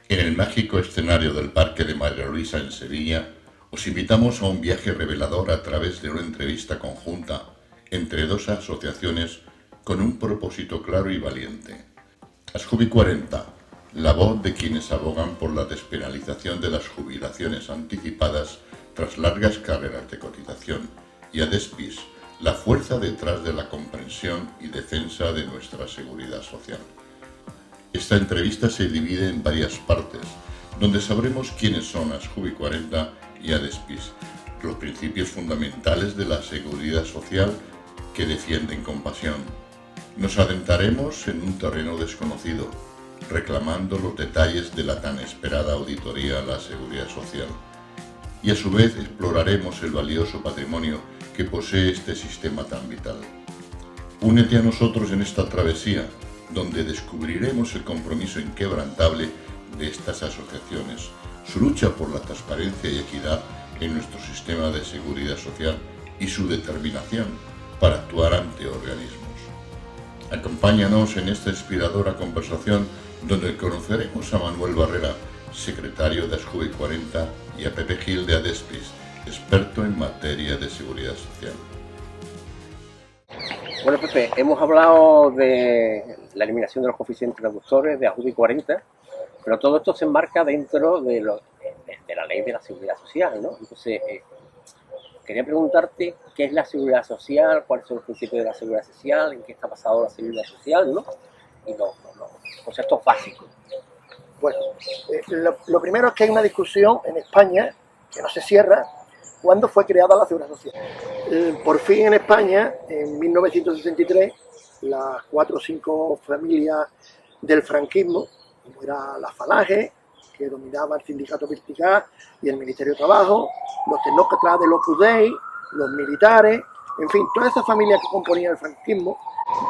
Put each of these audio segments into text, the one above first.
En el mágico escenario del Parque de María Luisa en Sevilla, os invitamos a un viaje revelador a través de una entrevista conjunta entre dos asociaciones con un propósito claro y valiente. Asjubi 40, la voz de quienes abogan por la despenalización de las jubilaciones anticipadas tras largas carreras de cotización, y Adespis, la fuerza detrás de la comprensión y defensa de nuestra seguridad social. Esta entrevista se divide en varias partes, donde sabremos quiénes son Asjubi 40 y Adespis, los principios fundamentales de la seguridad social que defienden con pasión. Nos adentraremos en un terreno desconocido, reclamando los detalles de la tan esperada auditoría a la seguridad social. Y a su vez exploraremos el valioso patrimonio que posee este sistema tan vital. Únete a nosotros en esta travesía, donde descubriremos el compromiso inquebrantable de estas asociaciones, su lucha por la transparencia y equidad en nuestro sistema de seguridad social y su determinación para actuar ante organismos. Acompáñanos en esta inspiradora conversación donde conoceremos a Manuel Barrera, secretario de Asjubi 40, y a Pepe Gil de Adespis, experto en materia de seguridad social. Bueno, Pepe, hemos hablado de la eliminación de los coeficientes reductores de Asjubi 40, pero todo esto se enmarca dentro de la ley de la seguridad social, ¿no? Entonces, quería preguntarte qué es la seguridad social, cuáles son los principios de la seguridad social, en qué está basado la seguridad social, ¿no? Y los conceptos básicos. Bueno, lo primero es que hay una discusión en España que no se cierra. ¿Cuándo fue creada la seguridad social? Por fin en España, en 1963, las 4 o 5 familias del franquismo, como era la Falange, que dominaba el sindicato vertical y el Ministerio de Trabajo, los tecnócratas del Opus Dei, los militares, en fin, todas esas familias que componían el franquismo,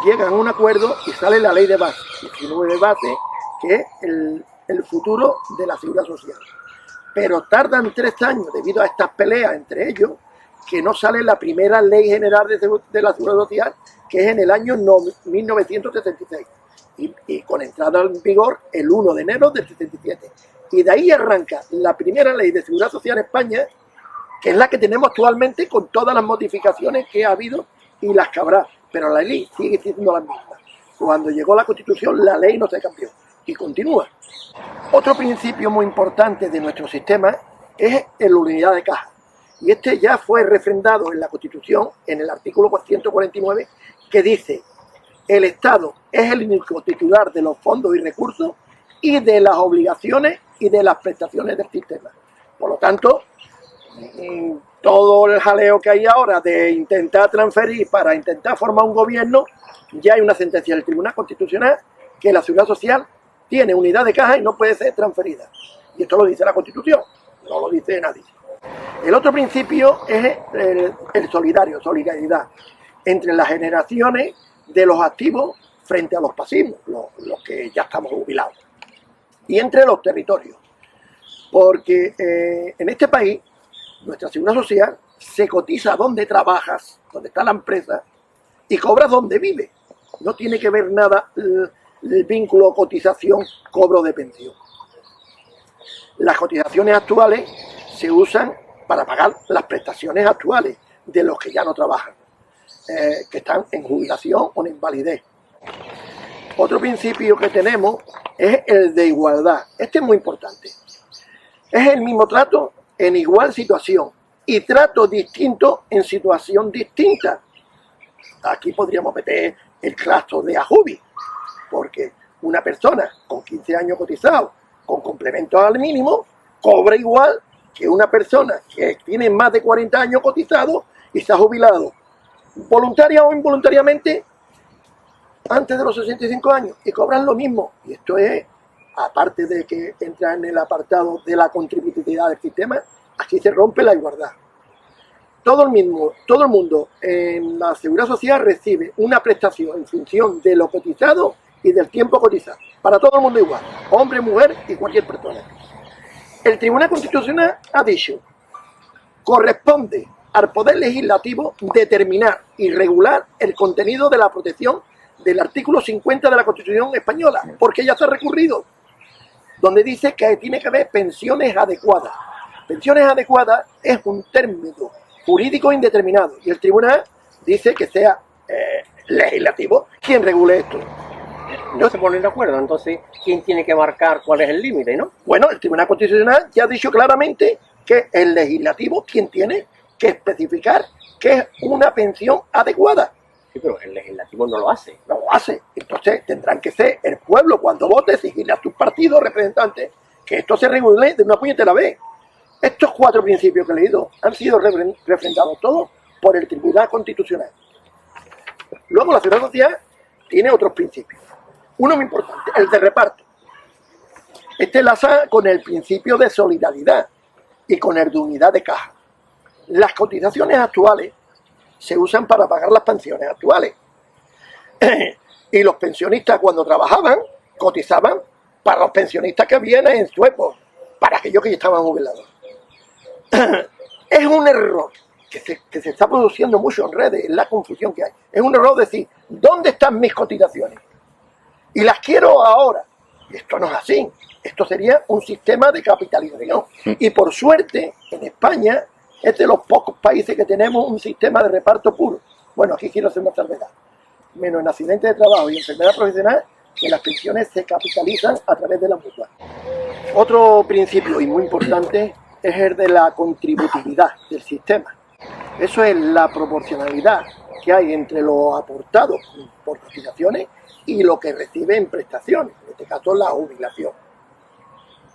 llegan a un acuerdo y sale la ley de base, 19 de base, que es el futuro de la seguridad social. Pero tardan 3 años, debido a estas peleas entre ellos, que no sale la primera ley general de la seguridad social, que es en el año 1976, y con entrada en vigor el 1 de enero del 77. Y de ahí arranca la primera ley de seguridad social en España, que es la que tenemos actualmente con todas las modificaciones que ha habido y las que habrá. Pero la ley sigue siendo la misma. Cuando llegó la Constitución, la ley no se cambió y continúa. Otro principio muy importante de nuestro sistema es la unidad de caja. Y este ya fue refrendado en la Constitución, en el artículo 149, que dice: el Estado es el único titular de los fondos y recursos y de las obligaciones y de las prestaciones del sistema. Por lo tanto, todo el jaleo que hay ahora de intentar transferir para intentar formar un gobierno, ya hay una sentencia del Tribunal Constitucional que la seguridad social tiene unidad de caja y no puede ser transferida. Y esto lo dice la Constitución, no lo dice nadie. El otro principio es el solidario, solidaridad, entre las generaciones de los activos frente a los pasivos, los que ya estamos jubilados, y entre los territorios. Porque en este país, nuestra seguridad social se cotiza donde trabajas, donde está la empresa, y cobras donde vive. No tiene que ver nada el vínculo cotización, cobro de pensión. Las cotizaciones actuales se usan para pagar las prestaciones actuales de los que ya no trabajan, que están en jubilación o en invalidez. Otro principio que tenemos es el de igualdad. Este es muy importante. Es el mismo trato en igual situación y trato distinto en situación distinta. Aquí podríamos meter el caso de Asjubi, porque una persona con 15 años cotizado, con complementos al mínimo, cobra igual que una persona que tiene más de 40 años cotizado y se ha jubilado voluntaria o involuntariamente antes de los 65 años y cobran lo mismo. Y esto es, aparte de que entra en el apartado de la contributividad del sistema, aquí se rompe la igualdad. Todo el mundo en la seguridad social recibe una prestación en función de lo cotizado y del tiempo cotizado. Para todo el mundo igual, hombre, mujer y cualquier persona. El Tribunal Constitucional ha dicho: corresponde al Poder Legislativo determinar y regular el contenido de la protección del artículo 50 de la Constitución española, porque ya se ha recurrido. donde dice que tiene que haber pensiones adecuadas. Pensiones adecuadas es un término jurídico indeterminado y el tribunal dice que sea legislativo quien regule esto. No se ponen de acuerdo, entonces, ¿quién tiene que marcar cuál es el límite, no? Bueno, el Tribunal Constitucional ya ha dicho claramente que el legislativo quien tiene que especificar qué es una pensión adecuada. Sí, pero el legislativo no lo hace. No lo hace. Entonces tendrán que ser el pueblo cuando vote, exigirle a tus partidos representantes que esto se regule de una puñetera vez. Estos 4 principios que he leído han sido refrendados todos por el Tribunal Constitucional. Luego la Seguridad Social tiene otros principios. Uno muy importante, el de reparto. Este enlaza con el principio de solidaridad y con el de unidad de caja. Las cotizaciones actuales se usan para pagar las pensiones actuales. Y los pensionistas cuando trabajaban, cotizaban para los pensionistas que vienen en su época, para aquellos que ya estaban jubilados. Es un error que se está produciendo mucho en redes, en la confusión que hay. Es un error decir, ¿dónde están mis cotizaciones? Y las quiero ahora. Y esto no es así. Esto sería un sistema de capitalización. Y por suerte, en España, es de los pocos países que tenemos un sistema de reparto puro. Bueno, aquí quiero hacer una salvedad. Menos en accidentes de trabajo y enfermedad profesional, que las pensiones se capitalizan a través de la mutua. Otro principio, y muy importante, es el de la contributividad del sistema. Eso es la proporcionalidad que hay entre lo aportado por cotizaciones y lo que recibe en prestaciones, en este caso la jubilación.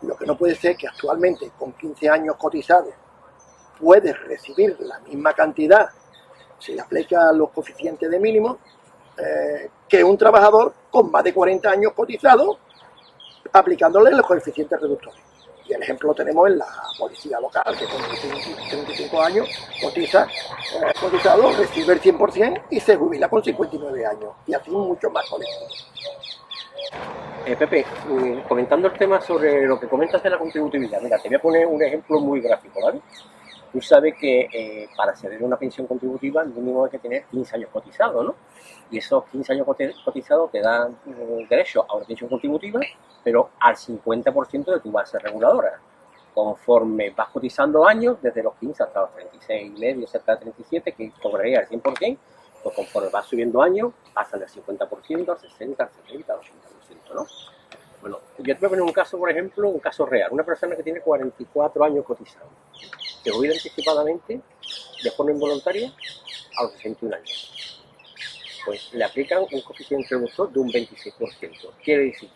Lo que no puede ser que actualmente con 15 años cotizados puedes recibir la misma cantidad, si le aplican los coeficientes de mínimo, que un trabajador con más de 40 años cotizados aplicándole los coeficientes reductores. Y el ejemplo lo tenemos en la policía local, que con 35 años cotizado, recibe el 100% y se jubila con 59 años. Y así mucho más colectivos. Pepe, comentando el tema sobre lo que comentas de la contributividad, mira, te voy a poner un ejemplo muy gráfico, ¿vale? Tú sabes que para acceder a una pensión contributiva mínimo hay que tener 15 años cotizados, ¿no? Y esos 15 años cotizados te dan derecho a una pensión contributiva, pero al 50% de tu base reguladora. Conforme vas cotizando años, desde los 15 hasta los 36 y medio, cerca de 37, que cobraría el 100%, pues conforme vas subiendo años, pasan del 50% al 60%, al 70%, al 80%, ¿no? Bueno, yo te voy a poner un caso, por ejemplo, un caso real. Una persona que tiene 44 años cotizados, se jubila anticipadamente, de forma involuntaria, a los 61 años. Pues le aplican un coeficiente reductor de un 26%. Quiere decir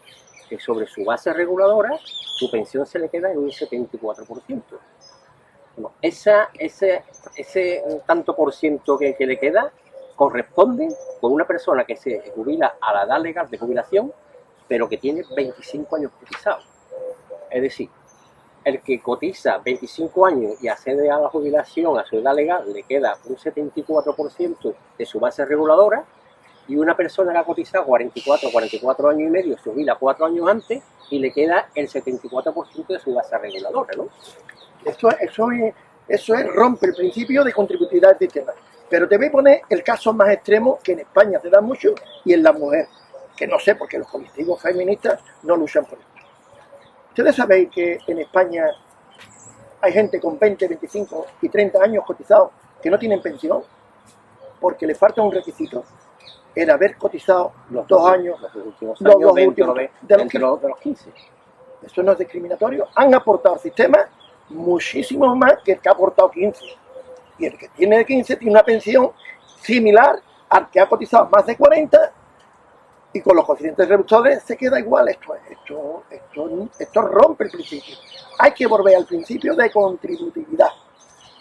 que sobre su base reguladora, su pensión se le queda en un 74%. Bueno, ese tanto por ciento que le queda corresponde con una persona que se jubila a la edad legal de jubilación, pero que tiene 25 años cotizados. Es decir, el que cotiza 25 años y accede a la jubilación a su edad legal le queda un 74% de su base reguladora, y una persona que ha cotizado 44 años y medio se jubila 4 años antes y le queda el 74% de su base reguladora, ¿no? Eso es rompe el principio de contributividad del sistema. Pero te voy a poner el caso más extremo que en España se da mucho y en la mujer, que no sé porque los colectivos feministas no luchan por esto. Ustedes sabéis que en España hay gente con 20, 25 y 30 años cotizados que no tienen pensión porque le falta un requisito, era haber cotizado los 2 años, los últimos años dentro de los 15. Eso no es discriminatorio. Han aportado al sistema muchísimos más que el que ha aportado 15. Y el que tiene 15 tiene una pensión similar al que ha cotizado más de 40 y con los coeficientes reductores se queda igual. Esto rompe el principio. Hay que volver al principio de contributividad.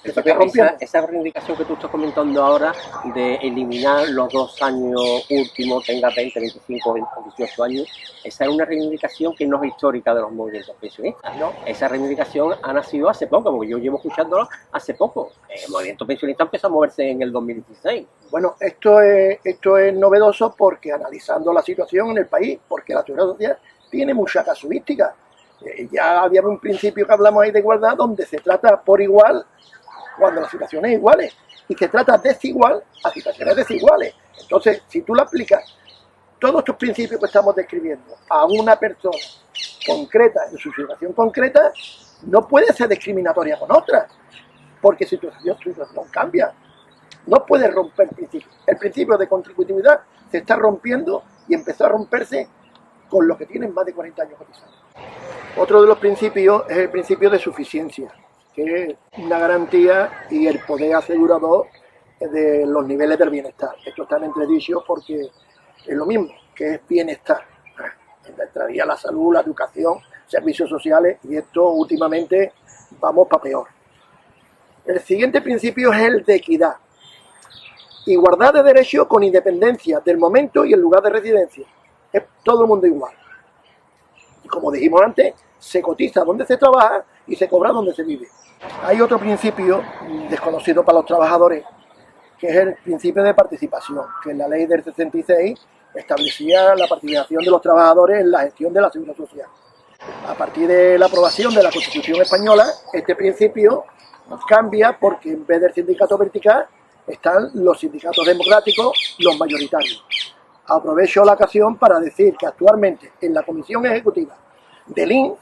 Esa reivindicación que tú estás comentando ahora de eliminar los 2 años últimos, tenga 20, 25, 18 años, esa es una reivindicación que no es histórica de los movimientos pensionistas, ¿no? Esa reivindicación ha nacido hace poco, porque yo llevo escuchándolo hace poco. El movimiento pensionista empezó a moverse en el 2016. Bueno, esto es novedoso porque analizando la situación en el país, porque la Seguridad Social tiene mucha casuística. Ya había un principio que hablamos ahí de igualdad, donde se trata por igual cuando las situaciones iguales y se trata desigual a situaciones desiguales. Entonces, si tú le aplicas todos estos principios que estamos describiendo a una persona concreta, en su situación concreta, no puede ser discriminatoria con otras, porque su situación cambia. No puede romper el principio. El principio de contributividad se está rompiendo y empezó a romperse con los que tienen más de 40 años cotizados. Otro de los principios es el principio de suficiencia, que es una garantía y el poder asegurador de los niveles del bienestar. Esto está en entredicho porque es lo mismo, que es bienestar. Entraría la salud, la educación, servicios sociales, y esto últimamente vamos para peor. El siguiente principio es el de equidad. Igualdad de derechos con independencia del momento y el lugar de residencia. Es todo el mundo igual. Y como dijimos antes, se cotiza donde se trabaja y se cobra donde se vive. Hay otro principio desconocido para los trabajadores, que es el principio de participación, que en la ley del 66 establecía la participación de los trabajadores en la gestión de la seguridad social. A partir de la aprobación de la Constitución española, este principio cambia porque en vez del sindicato vertical están los sindicatos democráticos, los mayoritarios. Aprovecho la ocasión para decir que actualmente en la Comisión Ejecutiva del INS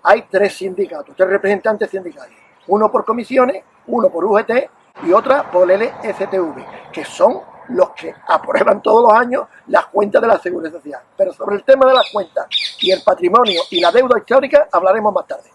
hay 3 sindicatos, 3 representantes sindicales, uno por comisiones, uno por UGT y otra por LSTV, que son los que aprueban todos los años las cuentas de la Seguridad Social. Pero sobre el tema de las cuentas y el patrimonio y la deuda histórica hablaremos más tarde.